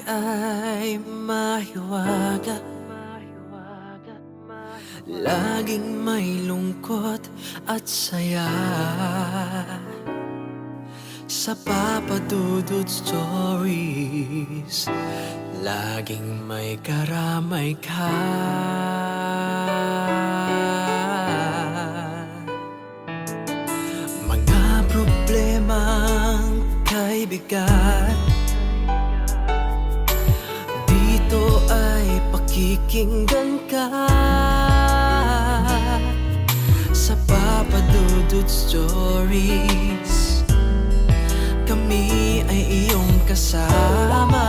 ay mahiwaga, laging may lungkot at saya. Sa Papa Dudut Stories, laging may karamay ka. Mga problemang kay bigat, dito ay pakikinggan ka. Sa Papa Dudut Stories, kami ay iyong kasama.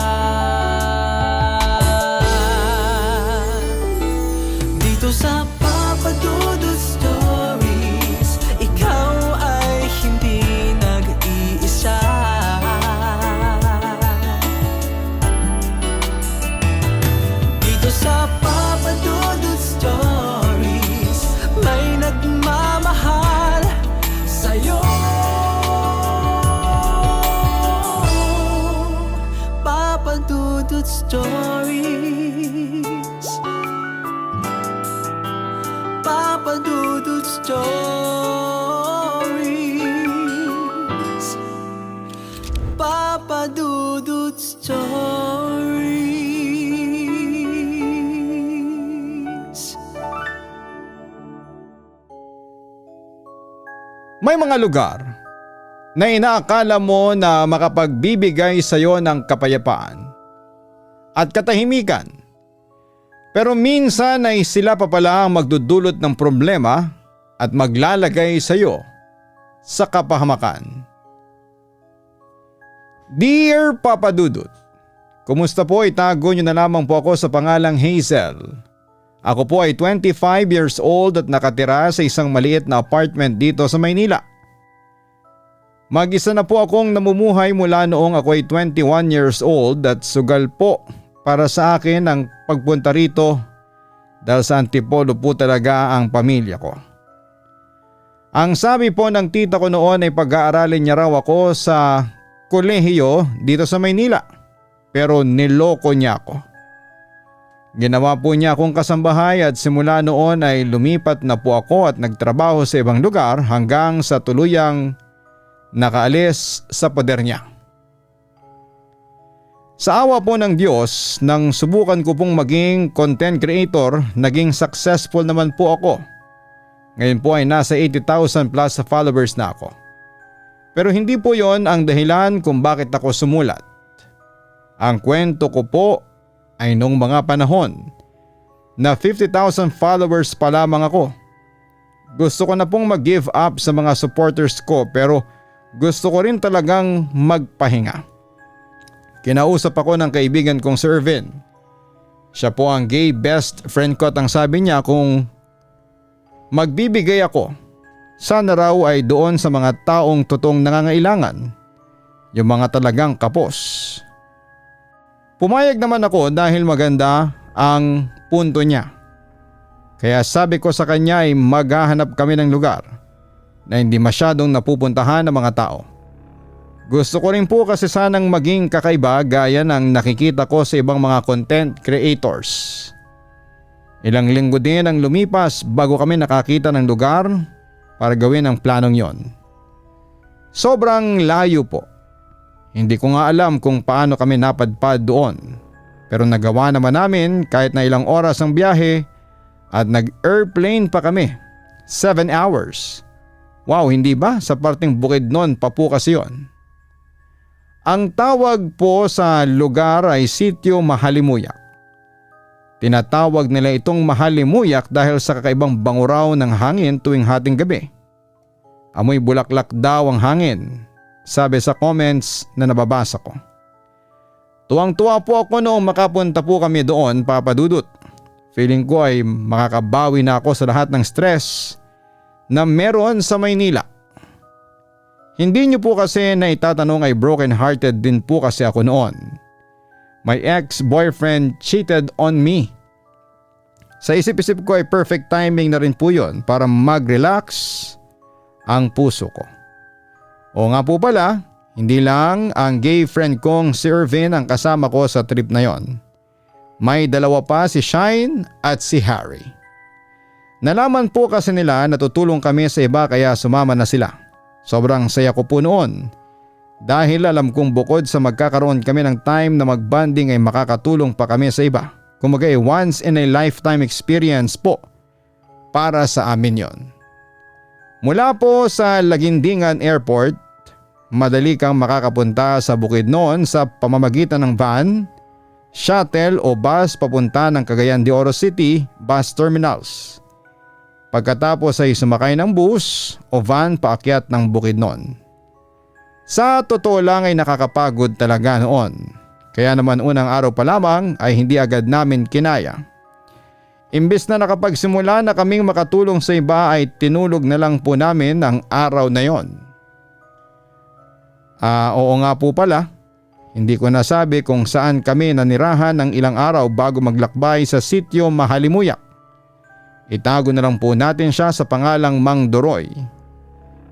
Dito sa Papa Dudut Stories, ikaw ay hindi nag-iisa. Dito sa Papa Dudut Stories, may nagmamahal sa'yo. Papa Dudut Stories, Papa Dudut Stories, Papa Dudut Stories. May mga lugar na inaakala mo na makapagbibigay sa iyo ng kapayapaan at katahimikan. Pero minsan ay sila pa pala ang magdudulot ng problema at maglalagay sa iyo sa kapahamakan. Dear Papa Dudut, kumusta po? Itago niyo na lamang po ako sa pangalang Hazel. Ako po ay 25 years old at nakatira sa isang maliit na apartment dito sa Maynila. Mag-isa na po akong namumuhay mula noong ako ay 21 years old at sugal po para sa akin ang pagpunta rito dahil sa Antipolo po talaga ang pamilya ko. Ang sabi po ng tita ko noon ay pag-aaralin niya raw ako sa kolehiyo dito sa Maynila, pero niloko niya ako. Ginawa po niya akong kasambahay at simula noon ay lumipat na po ako at nagtrabaho sa ibang lugar hanggang sa tuluyang nakaalis sa poder niya. Sa awa po ng Diyos, nang subukan ko pong maging content creator, naging successful naman po ako. Ngayon po ay nasa 80,000 plus followers na ako. Pero hindi po yon ang dahilan kung bakit ako sumulat. Ang kwento ko po ay nung mga panahon na 50,000 followers pa lamang ako. Gusto ko na pong mag-give up sa mga supporters ko pero gusto ko rin talagang magpahinga. Kinausap ako ng kaibigan kong Sir Vin. Siya po ang gay best friend ko at ang sabi niya kung magbibigay ako, sana raw ay doon sa mga taong totoong nangangailangan, yung mga talagang kapos. Pumayag naman ako dahil maganda ang punto niya. Kaya sabi ko sa kanya ay maghahanap kami ng lugar na hindi masyadong napupuntahan ng mga tao. Gusto ko rin po kasi sanang maging kakaiba gaya ng nakikita ko sa ibang mga content creators. Ilang linggo din ang lumipas bago kami nakakita ng lugar para gawin ang planong yon. Sobrang layo po. Hindi ko nga alam kung paano kami napadpad doon. Pero nagawa naman namin kahit na ilang oras ang biyahe at nag-airplane pa kami. 7 hours. Wow, hindi ba? Sa parteng Bukidnon pa po kasi yon. Ang tawag po sa lugar ay Sitio Mahalimuyak. Tinatawag nila itong Mahalimuyak dahil sa kakaibang banguraw ng hangin tuwing hating gabi. Amoy bulaklak daw ang hangin, sabi sa comments na nababasa ko. Tuwang-tuwa po ako noong makapunta po kami doon, Papa Dudut. Feeling ko ay makakabawi na ako sa lahat ng stress na meron sa Maynila. Hindi niyo po kasi na itatanong ay broken hearted din po kasi ako noon. My ex-boyfriend cheated on me. Sa isip-isip ko ay perfect timing na rin po yun para mag-relax ang puso ko. O nga po pala, Hindi lang ang gay friend kong si Irvin ang kasama ko sa trip na yon. May dalawa pa, si Shine at si Harry. Nalaman po kasi nila na tutulong kami sa iba kaya sumama na sila. Sobrang saya ko po noon. Dahil alam kong bukod sa magkakaroon kami ng time na magbanding ay makakatulong pa kami sa iba. Kumbaga once in a lifetime experience po para sa amin yon. Mula po sa Lagindingan Airport, madali kang makakapunta sa Bukidnon sa pamamagitan ng van, shuttle o bus papunta ng Cagayan de Oro City bus terminals. Pagkatapos ay sumakay ng bus o van paakyat ng Bukidnon. Sa totoo lang ay nakakapagod talaga noon. Kaya naman unang araw pa lamang ay hindi agad namin kinaya. Imbes na nakapagsimula na kaming makatulong sa iba ay tinulog na lang po namin ang araw na yon. Oo nga po pala, hindi ko nasabi kung saan kami nanirahan ng ilang araw bago maglakbay sa sitio Mahalimuyak. Itago na lang po natin siya sa pangalang Mang Doroy.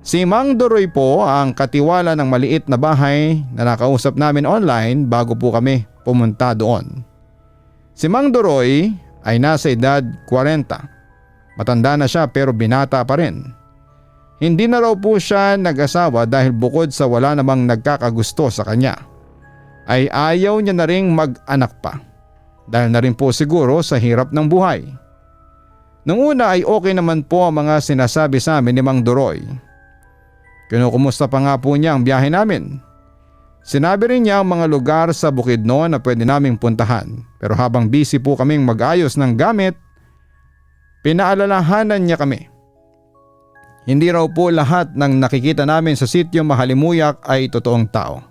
Si Mang Doroy po ang katiwala ng maliit na bahay na nakausap namin online bago po kami pumunta doon. Si Mang Doroy ay nasa edad 40. Matanda na siya pero binata pa rin. Hindi na raw po siya nag-asawa dahil bukod sa wala namang nagkakagusto sa kanya, ay ayaw niya na ring mag-anak pa. Dahil na rin po siguro sa hirap ng buhay. Nung una ay okay naman po ang mga sinasabi sa amin ni Mang Doroy. Kinukumusta pa nga po niya ang biyahe namin. Sinabi rin niya ang mga lugar sa Bukidnon na pwede naming puntahan. Pero habang busy po kaming mag-ayos ng gamit, pinaalalahanan niya kami. Hindi raw po lahat ng nakikita namin sa sitio Mahalimuyak ay totoong tao.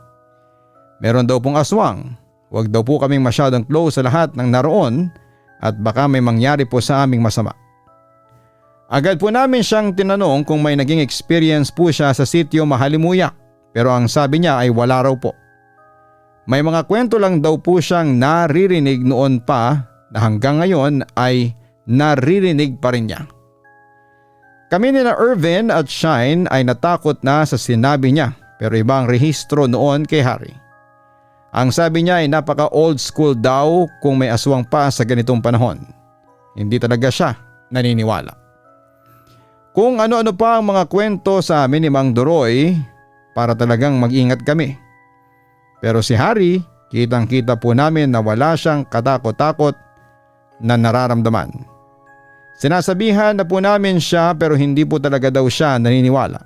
Meron daw pong aswang. Huwag daw po kaming masyadong close sa lahat ng naroon at baka may mangyari po sa aming masama. Agad po namin siyang tinanong kung may naging experience po siya sa sitio Mahalimuyak, pero ang sabi niya ay wala raw po. May mga kwento lang daw po siyang naririnig noon pa na hanggang ngayon ay naririnig pa rin niya. Kami nila Irvin at Shine ay natakot na sa sinabi niya, pero iba ang rehistro noon kay Harry. Ang sabi niya ay napaka old school daw kung may aswang pa sa ganitong panahon. Hindi talaga siya naniniwala. Kung ano-ano pa ang mga kwento sa amin ni Mang Doroy para talagang mag-ingat kami. Pero si Harry, kitang-kita po namin na wala siyang katakot-takot na nararamdaman. Sinasabihan na po namin siya pero hindi po talaga daw siya naniniwala.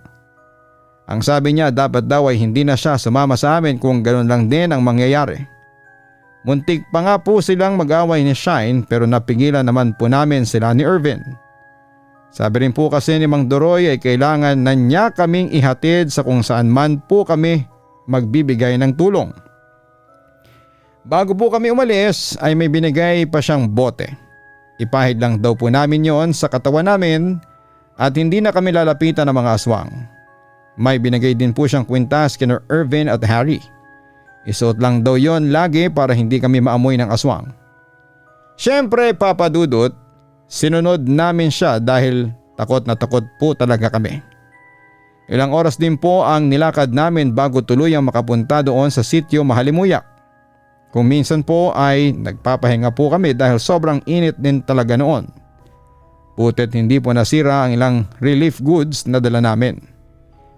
Ang sabi niya dapat daw ay hindi na siya sumama sa amin kung ganoon lang din ang mangyayari. Muntik pa nga po silang mag-away ni Shine pero napigilan naman po namin sila ni Irvin. Sabi rin po kasi ni Mang Doroy ay kailangan na niya kaming ihatid sa kung saan man po kami magbibigay ng tulong. Bago po kami umalis ay may binigay pa siyang bote. Ipahid lang daw po namin yon sa katawan namin at hindi na kami lalapitan ng mga aswang. May binigay din po siyang kwintas kina Irvin at Harry. Isuot lang daw yon lagi para hindi kami maamoy ng aswang. Siyempre Papa Dudut, sinunod namin siya dahil takot na takot po talaga kami. Ilang oras din po ang nilakad namin bago tuluyang makapunta doon sa sitio Mahalimuyak. Kung minsan po ay nagpapahinga po kami dahil sobrang init din talaga noon. Butit hindi po nasira ang ilang relief goods na dala namin.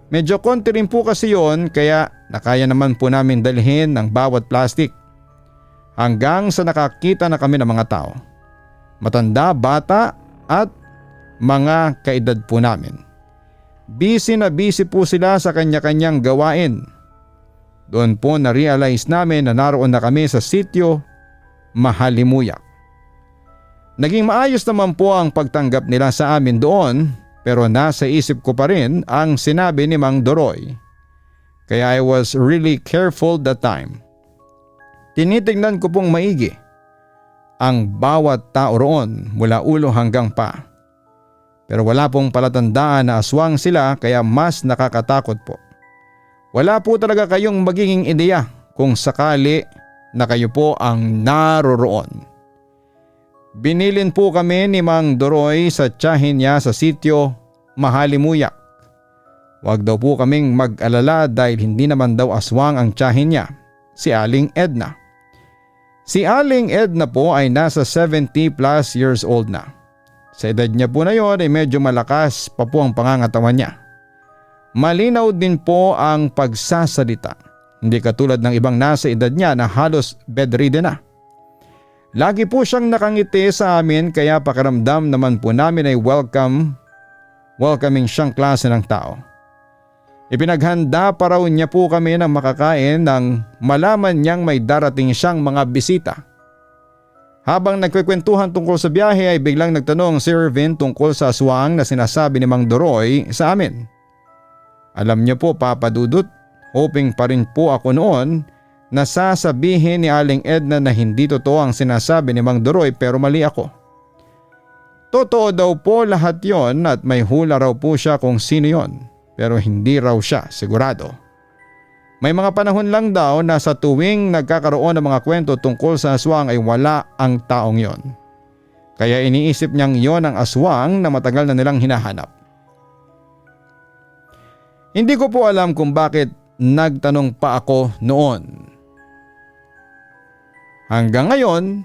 Medyo konti rin po kasi yon kaya nakaya naman po namin dalhin ng bawat plastic. Hanggang sa nakakita na kami ng mga tao. Matanda, bata at mga kaedad po namin. Busy na busy po sila sa kanya-kanyang gawain. Doon po na-realize namin na naroon na kami sa sitio Mahalimuyak. Naging maayos naman po ang pagtanggap nila sa amin doon pero nasa isip ko pa rin ang sinabi ni Mang Doroy. Kaya I was really careful that time. Tinitingnan ko pong maigi ang bawat tao roon mula ulo hanggang pa. Pero wala pong palatandaan na aswang sila kaya mas nakakatakot po. Wala po talaga kayong magiging ideya kung sakali na kayo po ang naroroon. Binilin po kami ni Mang Doroy sa tiyahin niya sa sitio Mahalimuyak. Huwag daw po kaming mag-alala dahil hindi naman daw aswang ang tiyahin niya, si Aling Edna. Si Aling Edna po ay nasa 70 plus years old na. Sa edad niya po na yon ay medyo malakas pa po ang pangangatawan niya. Malinaw din po ang pagsasalita, hindi katulad ng ibang nasa edad niya na halos bedridden na. Lagi po siyang nakangiti sa amin kaya pakiramdam naman po namin ay welcoming siyang klase ng tao. Ipinaghanda pa raw niya po kami ng makakain nang malaman niyang may darating siyang mga bisita. Habang nagkwekwentuhan tungkol sa biyahe ay biglang nagtanong si Irvin tungkol sa aswang na sinasabi ni Mang Doroy sa amin. Alam niyo po Papa Dudut, hoping pa rin po ako noon na sasabihin ni Aling Edna na hindi totoo ang sinasabi ni Mang Doroy pero mali ako. Totoo daw po lahat yon at may hula raw po siya kung sino yon. Pero hindi raw siya sigurado. May mga panahon lang daw na sa tuwing nagkakaroon ng mga kwento tungkol sa aswang ay wala ang taong yon. Kaya iniisip niyang yon ang aswang na matagal na nilang hinahanap. Hindi ko po alam kung bakit nagtanong pa ako noon. Hanggang ngayon,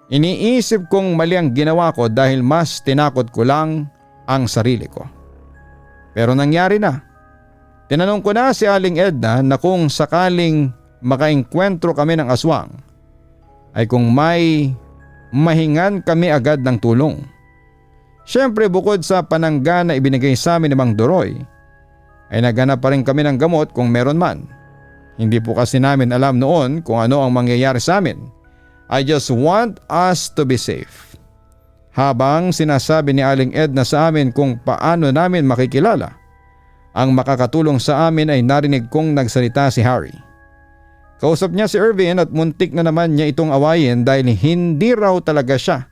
iniisip kong mali ang ginawa ko dahil mas tinakot ko lang ang sarili ko. Pero nangyari na. Tinanong ko na si Aling Edna na kung sakaling makaengkwentro kami ng aswang ay kung may mahingan kami agad ng tulong. Siyempre bukod sa panangga na ibinigay sa amin ni Mang Doroy ay naghanap pa rin kami ng gamot kung meron man. Hindi po kasi namin alam noon kung ano ang mangyayari sa amin. I just want us to be safe. Habang sinasabi ni Aling Edna sa amin kung paano namin makikilala ang makakatulong sa amin ay narinig kong nagsalita si Harry. Kausap niya si Irvin at muntik na naman niya itong awayin dahil hindi raw talaga siya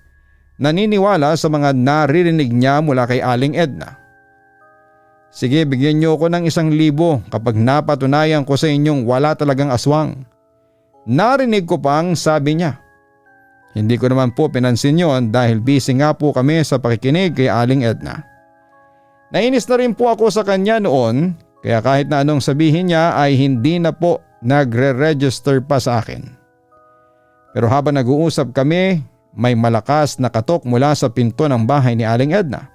naniniwala sa mga naririnig niya mula kay Aling Edna. Sige, bigyan niyo ako ng 1,000 kapag napatunayan ko sa inyong wala talagang aswang. Narinig ko pang sabi niya. Hindi ko naman po pinansin yon dahil busy nga po kami sa pakikinig kay Aling Edna. Nainis na rin po ako sa kanya noon kaya kahit na anong sabihin niya ay hindi na po nagre-register pa sa akin. Pero habang nag-uusap kami, may malakas na katok mula sa pinto ng bahay ni Aling Edna.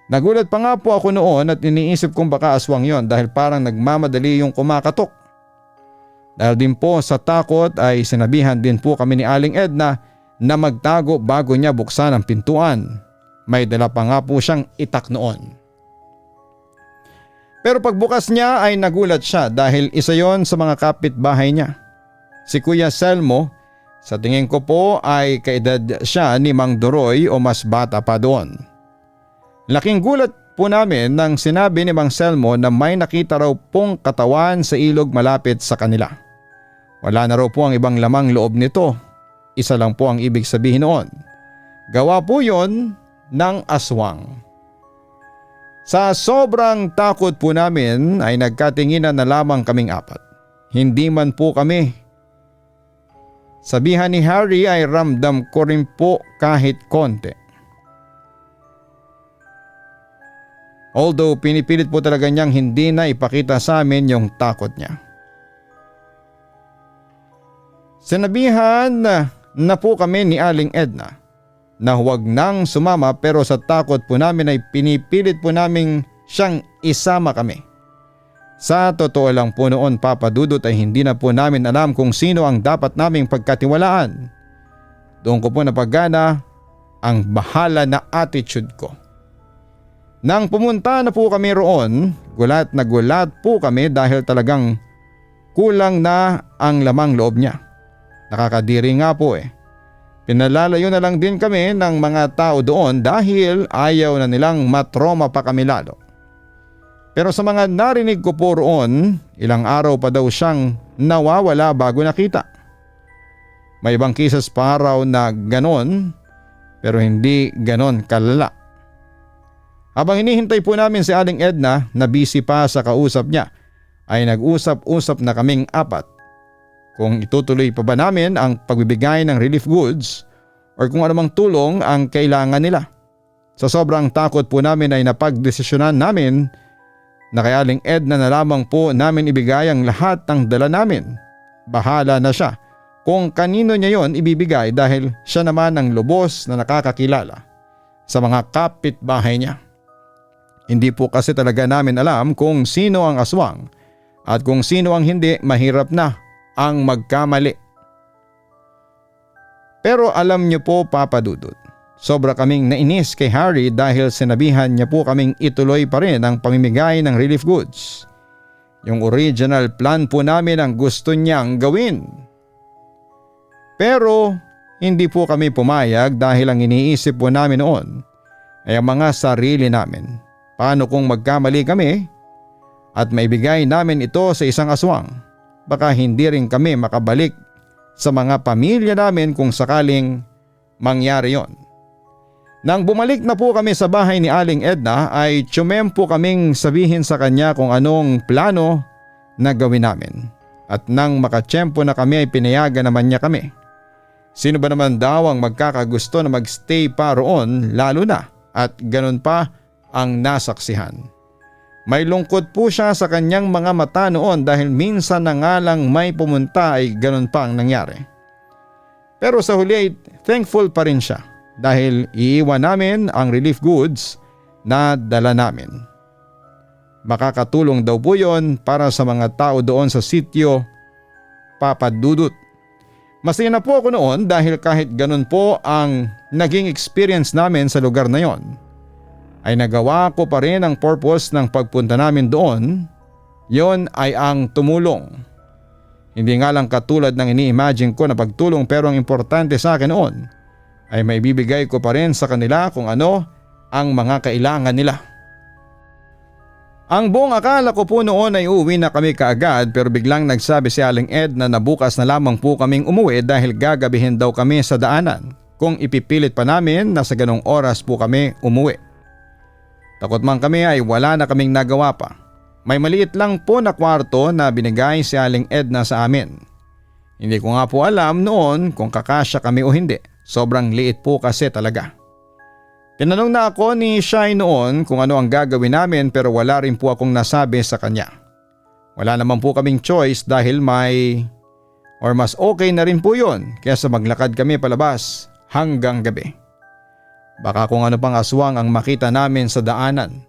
Nagulat pa nga po ako noon at iniisip kong baka aswang yon dahil parang nagmamadali yung kumakatok. Dahil din po sa takot ay sinabihan din po kami ni Aling Edna na magtago bago niya buksan ang pintuan. May dala pa nga po siyang itak noon. Pero pagbukas niya ay nagulat siya dahil isa yon sa mga kapitbahay niya. Si Kuya Selmo, sa tingin ko po ay kaedad siya ni Mang Doroy o mas bata pa doon. Laking gulat po namin nang sinabi ni Mang Selmo na may nakita raw pong katawan sa ilog malapit sa kanila. Wala na raw po ang ibang lamang loob nito. Isa lang po ang ibig sabihin noon. Gawa po yon ng aswang. Sa sobrang takot po namin ay nagkatinginan na lamang kaming apat. Hindi man po kami. Sabihan ni Harry ay ramdam ko rin po kahit konti. Although pinipilit po talaga niyang hindi na ipakita sa amin yung takot niya. Sinabihan na po kami ni Aling Edna na huwag nang sumama pero sa takot po namin ay pinipilit po namin siyang isama kami. Sa totoo lang po noon Papa Dudut ay hindi na po namin alam kung sino ang dapat naming pagkatiwalaan. Doon ko po napagana ang bahala na attitude ko. Nang pumunta na po kami roon, gulat na gulat po kami dahil talagang kulang na ang lamang loob niya. Nakakadiri nga po Pinalalayo na lang din kami ng mga tao doon dahil ayaw na nilang matroma pa kami lalo. Pero sa mga narinig ko po roon, ilang araw pa daw siyang nawawala bago nakita. May ibang kisas pa raw na ganon pero hindi ganon kalala. Habang hinihintay po namin si Aling Edna na busy pa sa kausap niya, ay nag-usap-usap na kaming apat kung itutuloy pa ba namin ang pagbibigay ng relief goods or kung anumang tulong ang kailangan nila. Sa sobrang takot po namin ay napagdesisyonan namin na kay Aling Edna na lamang po namin ibigay ang lahat ng dala namin. Bahala na siya kung kanino niya yon ibibigay dahil siya naman ang lubos na nakakakilala sa mga kapitbahay niya. Hindi po kasi talaga namin alam kung sino ang aswang at kung sino ang hindi. Mahirap na ang magkamali. Pero alam niyo po, Papa Dudut, sobra kaming nainis kay Harry dahil sinabihan niya po kaming ituloy pa rin ang pamimigay ng relief goods. Yung original plan po namin ang gusto niyang gawin. Pero hindi po kami pumayag dahil ang iniisip po namin noon ay ang mga sarili namin. Paano kung magkamali kami at maibigay namin ito sa isang aswang? Baka hindi rin kami makabalik sa mga pamilya namin kung sakaling mangyari yon. Nang bumalik na po kami sa bahay ni Aling Edna ay tiyumempo kaming sabihin sa kanya kung anong plano na gawin namin. At nang makatsyempo na kami ay pinayagan naman niya kami. Sino ba naman daw ang magkakagusto na magstay pa roon lalo na at ganun pa ang nasaksihan. May lungkot po siya sa kanyang mga mata noon dahil minsan na nga lang may pumunta ay ganun pa ang nangyari. Pero sa huli ay thankful pa rin siya dahil iiwan namin ang relief goods na dala namin. Makakatulong daw po yon para sa mga tao doon sa sitio, Papa Dudut. Masaya na po ako noon dahil kahit ganun po ang naging experience namin sa lugar na yon, ay nagawa ko pa rin ang purpose ng pagpunta namin doon. Yon ay ang tumulong. Hindi nga lang katulad ng ini-imagine ko na pagtulong, pero ang importante sa akin noon ay may bibigay ko pa rin sa kanila kung ano ang mga kailangan nila. Ang buong akala ko po noon ay uuwi na kami kaagad, pero biglang nagsabi si Aling Edna na bukas na lamang po kaming umuwi dahil gagabihin daw kami sa daanan kung ipipilit pa namin na sa ganong oras po kami umuwi. Takot man kami ay wala na kaming nagawa pa. May maliit lang po na kwarto na binigay si Aling Edna sa amin. Hindi ko nga po alam noon kung kakasya kami o hindi. Sobrang liit po kasi talaga. Tinanong na ako ni Shai noon kung ano ang gagawin namin, pero wala rin po akong nasabi sa kanya. Wala naman po kaming choice dahil mas okay na rin po yun kaysa maglakad kami palabas hanggang gabi. Baka kung ano pang aswang ang makita namin sa daanan.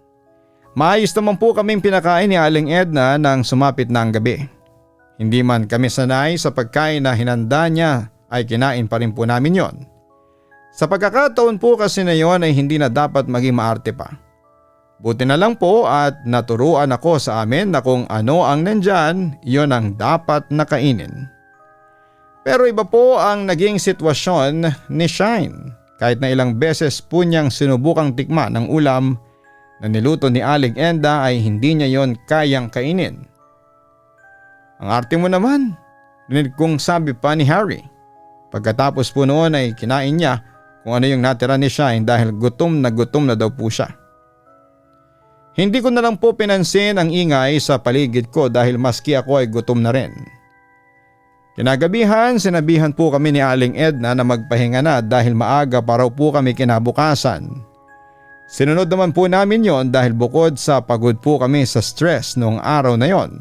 Maayos naman po kaming pinakain ni Aling Edna nang sumapit na ang gabi. Hindi man kami sanay sa pagkain na hinanda niya ay kinain pa rin po namin yon. Sa pagkakataon po kasi na yon ay hindi na dapat maging maarte pa. Buti na lang po at naturuan ako sa amin na kung ano ang nandyan, yon ang dapat na kainin. Pero iba po ang naging sitwasyon ni Shine. Kahit na ilang beses po niyang sinubukang tikman ng ulam na niluto ni Aling Edna ay hindi niya yon kayang kainin. Ang arte mo naman, rinig kong sabi pa ni Harry. Pagkatapos po noon ay kinain niya kung ano yung natira ni Shine dahil gutom na daw po siya. Hindi ko na lang po pinansin ang ingay sa paligid ko dahil maski ako ay gutom na rin. Kinagabihan, sinabihan po kami ni Aling Edna na magpahinga na dahil maaga pa raw po kami kinabukasan. Sinunod naman po namin yon dahil bukod sa pagod po kami sa stress noong araw na yon,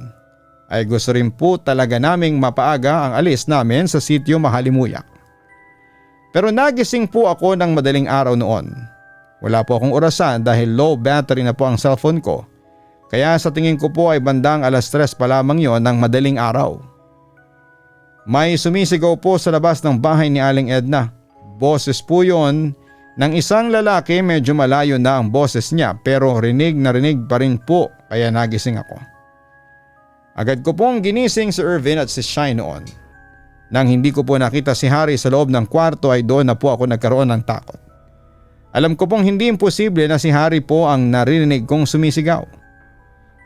ay gusto rin po talaga naming mapaaga ang alis namin sa sitio Mahalimuyak. Pero nagising po ako ng madaling araw noon. Wala po akong orasan dahil low battery na po ang cellphone ko, kaya sa tingin ko po ay bandang 3:00 pa lamang yon ng madaling araw. May sumisigaw po sa labas ng bahay ni Aling Edna. Boses po yon ng isang lalaki, medyo malayo na ang boses niya pero rinig na rinig pa rin po kaya nagising ako. Agad ko pong ginising si Irvin at si Shine noon. Nang hindi ko po nakita si Harry sa loob ng kwarto ay doon na po ako nagkaroon ng takot. Alam ko pong hindi imposible na si Harry po ang narinig kong sumisigaw.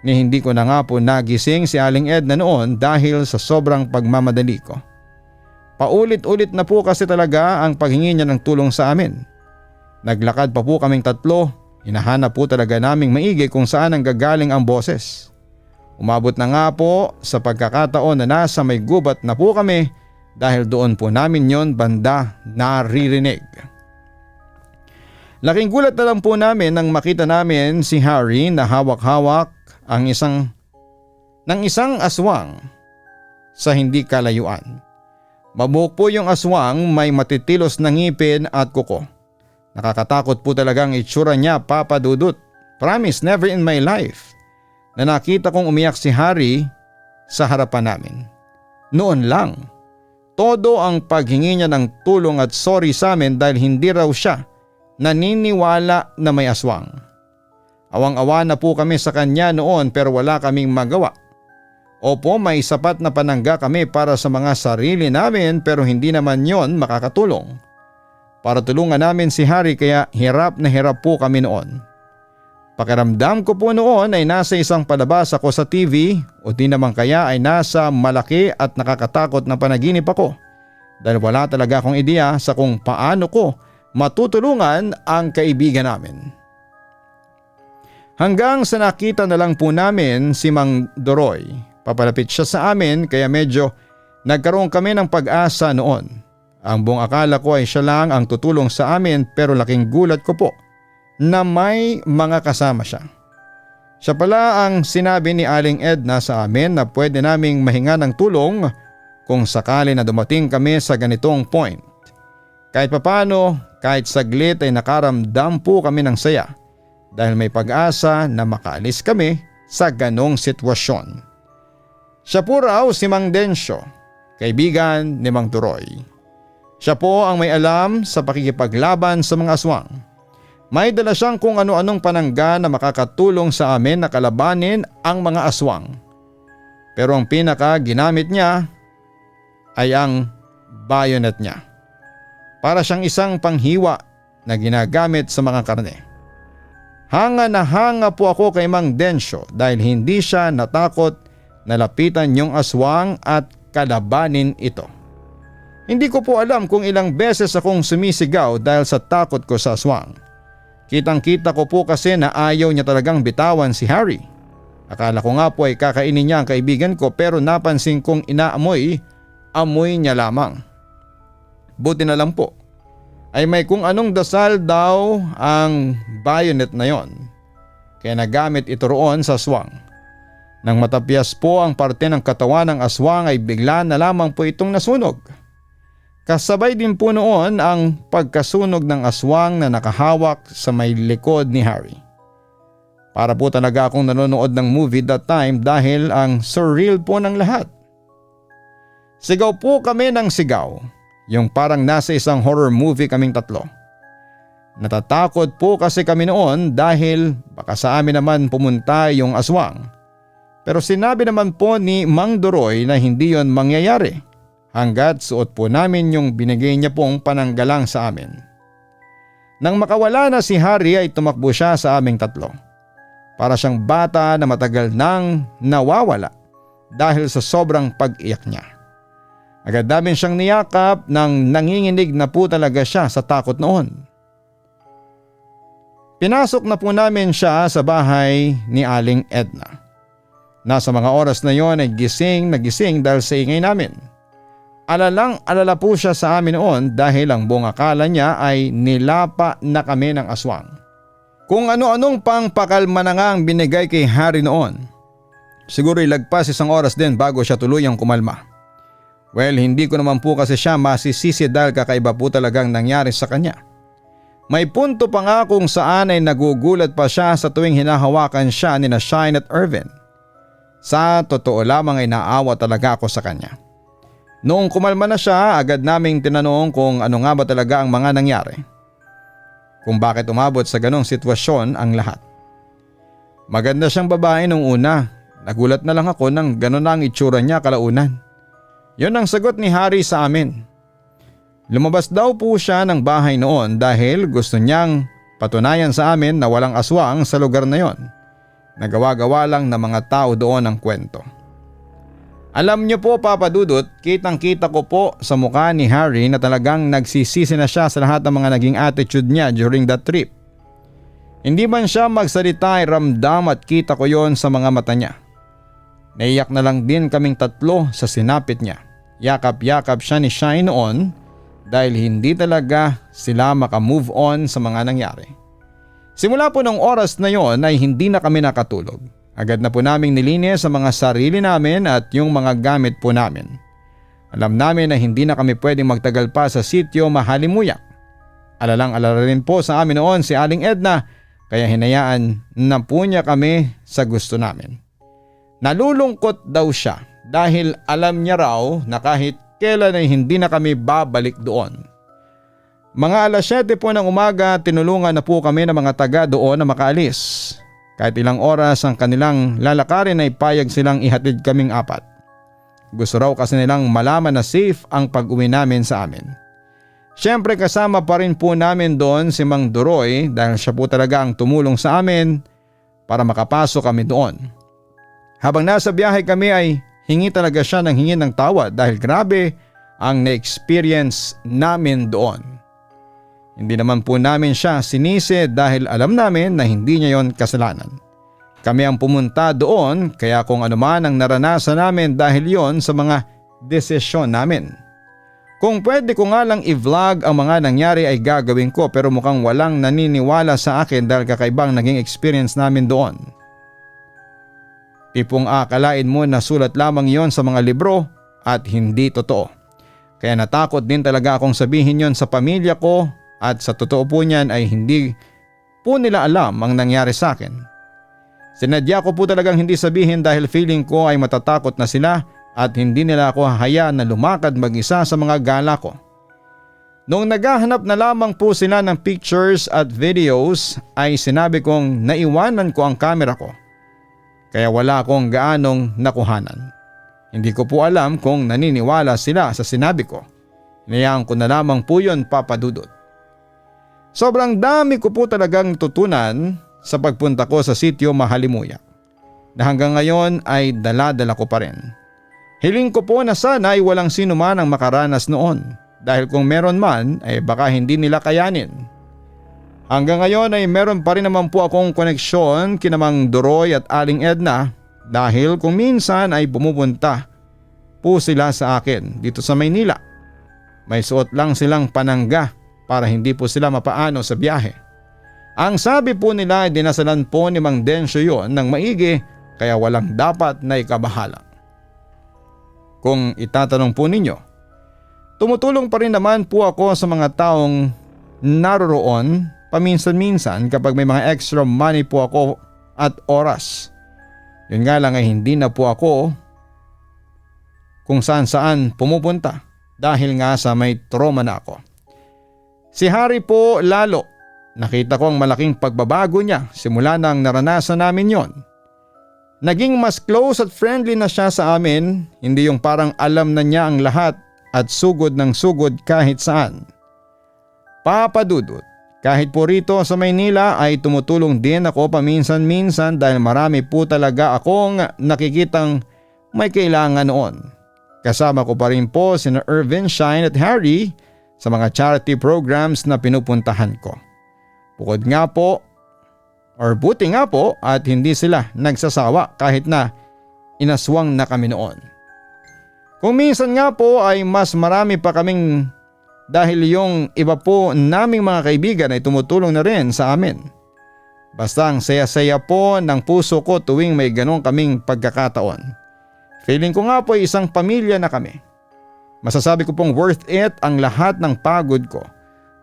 Ni hindi ko na nga po nagising si Aling Edna noon dahil sa sobrang pagmamadali ko. Paulit-ulit na po kasi talaga ang paghingi niya ng tulong sa amin. Naglakad pa po kaming tatlo, hinahanap po talaga naming maigi kung saan ang gagaling ang boses. Umabot na nga po sa pagkakataon na nasa may gubat na po kami dahil doon po namin yon banda naririnig. Laking gulat na lang po namin nang makita namin si Harry na hawak-hawak ng isang aswang sa hindi kalayuan. Mabuhok po yung aswang, may matitilos na ngipin at kuko. Nakakatakot po talagang itsura niya, Papa Dudut. Promise, never in my life na nakita kong umiyak si Harry sa harapan namin. Noon lang, todo ang paghingi niya ng tulong at sorry sa amin dahil hindi raw siya naniniwala na may aswang. Awang-awa na po kami sa kanya noon pero wala kaming magawa. Opo, may sapat na panangga kami para sa mga sarili namin pero hindi naman yon makakatulong para tulungan namin si Harry kaya hirap na hirap po kami noon. Pakiramdam ko po noon ay nasa isang palabas ako sa TV o di naman kaya ay nasa malaki at nakakatakot na panaginip ako dahil wala talaga akong ideya sa kung paano ko matutulungan ang kaibigan namin. Hanggang sa nakita na lang po namin si Mang Doroy. Papalapit siya sa amin kaya medyo nagkaroon kami ng pag-asa noon. Ang buong akala ko ay siya lang ang tutulong sa amin pero laking gulat ko po na may mga kasama siya. Siya pala ang sinabi ni Aling Edna sa amin na pwede naming mahinga ng tulong kung sakali na dumating kami sa ganitong point. Kahit papano, kahit saglit ay nakaramdam po kami ng saya dahil may pag-asa na makaalis kami sa ganong sitwasyon. Siya po raw si Mang Densyo, kaibigan ni Mang Turoy. Siya po ang may alam sa pakikipaglaban sa mga aswang. May dala siyang kung ano-anong panangga na makakatulong sa amin na kalabanin ang mga aswang. Pero ang pinaka ginamit niya ay ang bayonet niya. Para siyang isang panghiwa na ginagamit sa mga karne. Hanga na hanga po ako kay Mang Densyo dahil hindi siya natakot na lapitan yung aswang at kalabanin ito. Hindi ko po alam kung ilang beses akong sumisigaw dahil sa takot ko sa aswang. Kitang-kita ko po kasi na ayaw niya talagang bitawan si Harry. Akala ko nga po ay kakainin niya ang kaibigan ko pero napansin kong amoy niya lamang. Buti na lang po ay may kung anong dasal daw ang bayonet na yon. Kaya nagamit ito roon sa aswang. Nang matapyas po ang parte ng katawan ng aswang ay bigla na lamang po itong nasunog. Kasabay din po noon ang pagkasunog ng aswang na nakahawak sa may likod ni Harry. Para po talaga akong nanonood ng movie that time dahil ang surreal po ng lahat. Sigaw po kami ng sigaw, yung parang nasa isang horror movie kaming tatlo. Natatakot po kasi kami noon dahil baka sa amin naman pumunta yung aswang. Pero sinabi naman po ni Mang Doroy na hindi yon mangyayari. Hanggat suot po namin yung binigay niya pong pananggalang sa amin. Nang makawala na si Harry ay tumakbo siya sa aming tatlo. Para siyang bata na matagal nang nawawala dahil sa sobrang pag-iyak niya. Agad namin siyang niyakap nang nanginginig na po talaga siya sa takot noon. Pinasok na po namin siya sa bahay ni Aling Edna. Nasa mga oras na yon ay gising na gising dahil sa ingay namin. Alalang-alala po siya sa amin noon dahil ang buong akala niya ay nilapa na kami ng aswang. Kung ano-anong pang pakalma na nga ang binigay kay Harry noon. Siguro ilagpas isang oras din bago siya tuluyang kumalma. Well, hindi ko naman po kasi siya masisisi dahil kakaiba po talagang nangyari sa kanya. May punto pa nga kung saan ay nagugulat pa siya sa tuwing hinahawakan siya ni na Shine at Irvin. Sa totoo lamang ay naawa talaga ako sa kanya. Noong kumalma na siya, agad naming tinanong kung ano nga ba talaga ang mga nangyari. Kung bakit umabot sa ganong sitwasyon ang lahat. Maganda siyang babae nung una. Nagulat na lang ako nang ganon na ang itsura niya kalaunan. Yon ang sagot ni Harry sa amin. Lumabas daw po siya ng bahay noon dahil gusto niyang patunayan sa amin na walang aswang sa lugar na yon. Nagawa-gawa lang ng mga tao doon ang kwento. Alam niyo po Papa Dudut, kitang-kita ko po sa mukha ni Harry na talagang nagsisisi na siya sa lahat ng mga naging attitude niya during that trip. Hindi man siya magsalita ay ramdam at kita ko yon sa mga mata niya. Naiyak na lang din kaming tatlo sa sinapit niya. Yakap-yakap siya ni Shine noon dahil hindi talaga sila makamove on sa mga nangyari. Simula po ng oras na yon ay hindi na kami nakatulog. Agad na po naming nilinis sa mga sarili namin at yung mga gamit po namin. Alam namin na hindi na kami pwedeng magtagal pa sa sitio Mahalimuyak. Alalang-alala rin po sa amin noon si Aling Edna kaya hinayaan na po niya kami sa gusto namin. Nalulungkot daw siya dahil alam niya raw na kahit kailan ay hindi na kami babalik doon. Mga alas 7 po ng umaga tinulungan na po kami ng mga taga doon na makaalis. Kahit ilang oras ang kanilang lalakarin ay payag silang ihatid kaming 4. Gusto raw kasi nilang malaman na safe ang pag-uwi namin sa amin. Siyempre kasama pa rin po namin doon si Mang Duroy dahil siya po talaga ang tumulong sa amin para makapasok kami doon. Habang nasa biyahe kami ay hingi talaga siya ng hingi ng tawad dahil grabe ang na-experience namin doon. Hindi naman po namin siya sinisi dahil alam namin na hindi niya yon kasalanan. Kami ang pumunta doon kaya kung ano man ang naranasan namin dahil yon sa mga desisyon namin. Kung pwede ko nga lang i-vlog ang mga nangyari ay gagawin ko pero mukhang walang naniniwala sa akin dahil kakaibang naging experience namin doon. Tipong akalain mo na sulat lamang yon sa mga libro at hindi totoo. Kaya natakot din talaga akong sabihin yon sa pamilya ko at sa totoo po niyan ay hindi po nila alam ang nangyari sa akin. Sinadya ko po talagang hindi sabihin dahil feeling ko ay matatakot na sila at hindi nila ako hahayaan na lumakad mag-isa sa mga gala ko. Noong naghahanap na lamang po sila ng pictures at videos ay sinabi kong naiwanan ko ang camera ko. Kaya wala akong gaanong nakuhanan. Hindi ko po alam kung naniniwala sila sa sinabi ko. Hinayaan ko na lamang po yun, Papa Dudut. Sobrang dami ko po talagang tutunan sa pagpunta ko sa sitio Mahalimuyak na hanggang ngayon ay dala-dala ko pa rin. Hiling ko po na sana ay walang sino man ang makaranas noon dahil kung meron man ay baka hindi nila kayanin. Hanggang ngayon ay meron pa rin naman po akong koneksyon kina Mang Duroy at Aling Edna dahil kung minsan ay pumupunta po sila sa akin dito sa Maynila. May suot lang silang panangga para hindi po sila mapaano sa biyahe. Ang sabi po nila ay dinasalan po ni Mang Densyo yon ng maigi kaya walang dapat na ikabahala. Kung itatanong po ninyo, tumutulong pa rin naman po ako sa mga taong naroroon paminsan-minsan kapag may mga extra money po ako at oras. Yun nga lang ay hindi na po ako kung saan-saan pumupunta dahil nga sa may trauma na ako. Si Harry po lalo, nakita ko ang malaking pagbabago niya simula nang naranasan namin yon. Naging mas close at friendly na siya sa amin, hindi yung parang alam na niya ang lahat at sugod ng sugod kahit saan. Papa Dudut, kahit po rito sa Maynila ay tumutulong din ako paminsan-minsan dahil marami po talaga akong nakikitang may kailangan noon. Kasama ko pa rin po sina Irvin, Shine at Harry sa mga charity programs na pinupuntahan ko. Bukod nga po buti nga po at hindi sila nagsasawa kahit na inaswang na kami noon. Kung minsan nga po ay mas marami pa kaming dahil yung iba po naming mga kaibigan ay tumutulong na rin sa amin. Basta ang saya-saya po ng puso ko tuwing may ganong kaming pagkakataon. Feeling ko nga po ay isang pamilya na kami. Masasabi ko pong worth it ang lahat ng pagod ko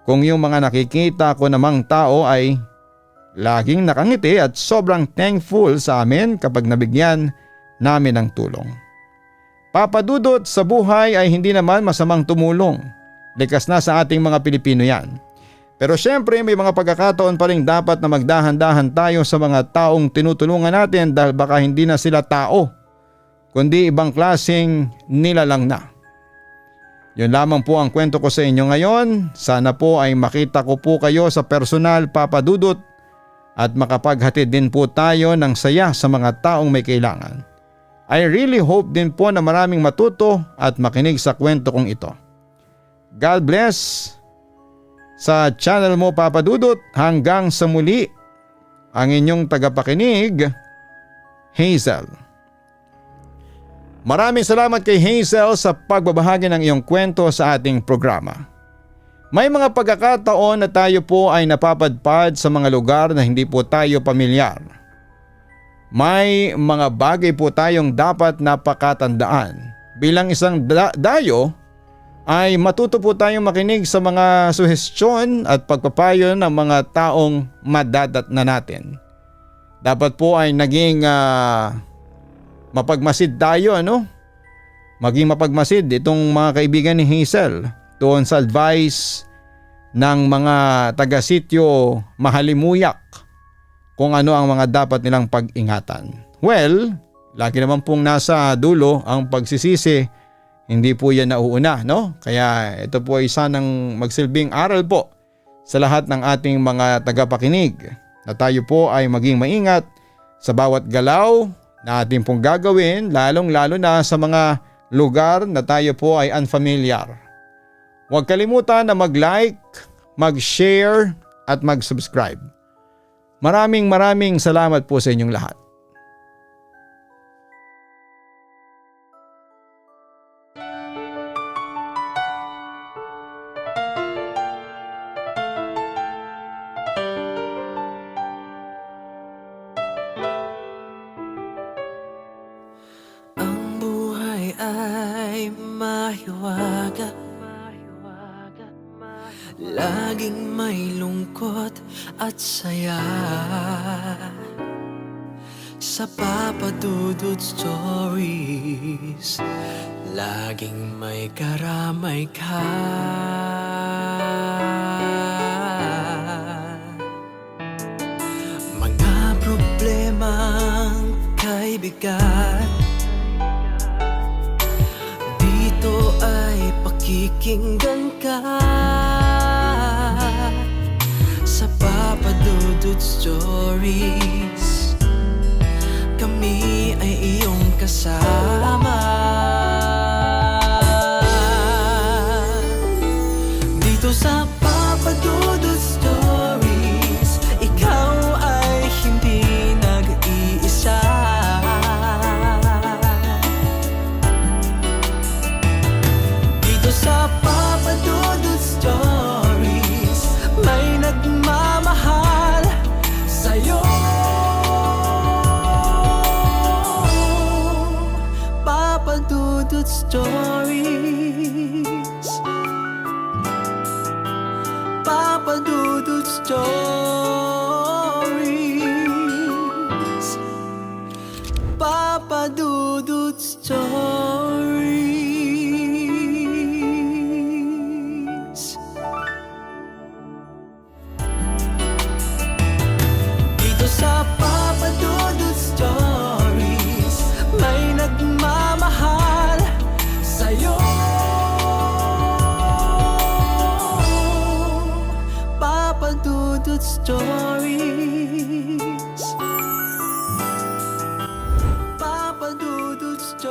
kung yung mga nakikita ko namang tao ay laging nakangiti at sobrang thankful sa amin kapag nabigyan namin ng tulong. Papa Dudut, sa buhay ay hindi naman masamang tumulong. Likas na sa ating mga Pilipino yan. Pero syempre may mga pagkakataon pa rin dapat na magdahan-dahan tayo sa mga taong tinutulungan natin dahil baka hindi na sila tao, kundi ibang klaseng nilalang na. Yun lamang po ang kwento ko sa inyo ngayon. Sana po ay makita ko po kayo sa personal, Papa Dudut, at makapaghatid din po tayo ng saya sa mga taong may kailangan. I really hope din po na maraming matuto at makinig sa kwento kong ito. God bless sa channel mo, Papa Dudut. Hanggang sa muli, ang inyong tagapakinig, Hazel. Maraming salamat kay Hazel sa pagbabahagi ng iyong kwento sa ating programa. May mga pagkakataon na tayo po ay napapadpad sa mga lugar na hindi po tayo pamilyar. may mga bagay po tayong dapat napakatandaan. Bilang isang dayo ay matuto po tayong makinig sa mga suhestyon at pagpapayo ng mga taong madadatnan natin. Dapat po ay naging mapagmasid tayo, ano? Maging mapagmasid itong mga kaibigan ni Hazel doon sa advice ng mga taga-sityo Mahalimuyak kung ano ang mga dapat nilang pag-ingatan. Well, lagi naman pong nasa dulo ang pagsisisi, hindi po yan nauuna, no? Kaya ito po ay sanang magsilbing aral po sa lahat ng ating mga tagapakinig na tayo po ay maging maingat sa bawat galaw na ating pong gagawin, lalong-lalo na sa mga lugar na tayo po ay unfamiliar. Huwag kalimutan na mag-like, mag-share at mag-subscribe. Maraming salamat po sa inyong lahat. Ang buhay ay mahiwaga, laging may lungkot at saya. Sa Papa Dudut Stories, laging may karamay ka. Mga problemang kay bigat, dito ay pakikinggan ka. Sa Papa Dudut Stories, kami ay iyong kasama. Dito sa Papa Dudut Stories, ikaw ay hindi nag-iisa. Dito sa Papa Dudut Stories, may nagmamahal sa'yo. Papa Dudut Stories, Papa Dudut Stories, Papa Dudut Stories. Dito sa Papa Dudut Stories, may nagmamahal sa'yo. Papa Dudut Stories, Papa Dudut Stories.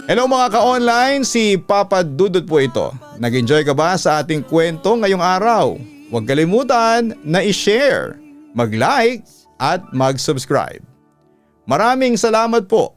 Hello mga ka-online, si Papa Dudut po ito. Nag-enjoy ka ba sa ating kwento ngayong araw? Huwag kalimutan na i-share, mag-like at mag-subscribe. Maraming salamat po.